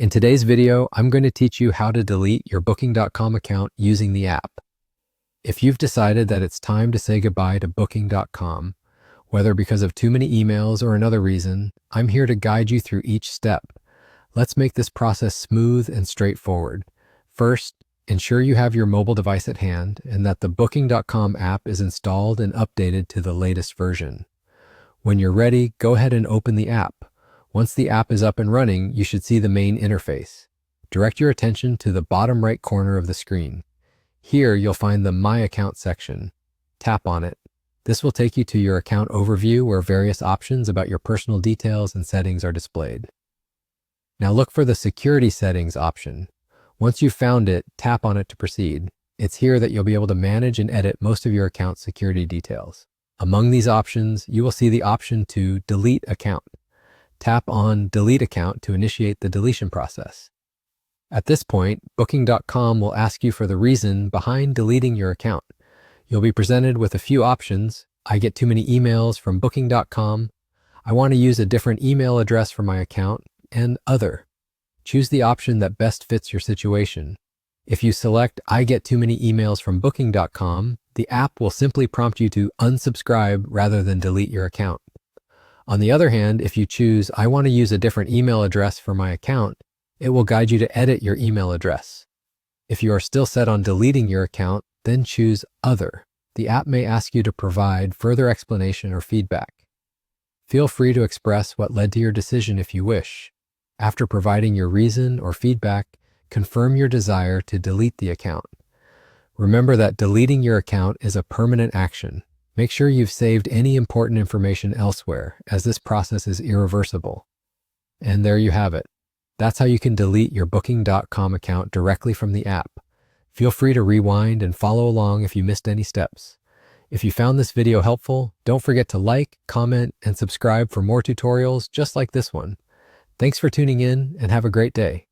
In today's video, I'm going to teach you how to delete your Booking.com account using the app. If you've decided that it's time to say goodbye to Booking.com, whether because of too many emails or another reason, I'm here to guide you through each step. Let's make this process smooth and straightforward. First, ensure you have your mobile device at hand and that the Booking.com app is installed and updated to the latest version. When you're ready, go ahead and open the app. Once the app is up and running, you should see the main interface. Direct your attention to the bottom right corner of the screen. Here, you'll find the My Account section. Tap on it. This will take you to your account overview where various options about your personal details and settings are displayed. Now look for the Security Settings option. Once you've found it, tap on it to proceed. It's here that you'll be able to manage and edit most of your account security details. Among these options, you will see the option to Delete Account. Tap on Delete Account to initiate the deletion process. At this point, Booking.com will ask you for the reason behind deleting your account. You'll be presented with a few options. I get too many emails from Booking.com. I want to use a different email address for my account, and Other. Choose the option that best fits your situation. If you select I get too many emails from Booking.com, the app will simply prompt you to unsubscribe rather than delete your account. On the other hand, if you choose I want to use a different email address for my account, it will guide you to edit your email address. If you are still set on deleting your account, then choose Other. The app may ask you to provide further explanation or feedback. Feel free to express what led to your decision if you wish. After providing your reason or feedback, confirm your desire to delete the account. Remember that deleting your account is a permanent action. Make sure you've saved any important information elsewhere, as this process is irreversible. And there you have it. That's how you can delete your Booking.com account directly from the app. Feel free to rewind and follow along if you missed any steps. If you found this video helpful, don't forget to like, comment, and subscribe for more tutorials just like this one. Thanks for tuning in and have a great day.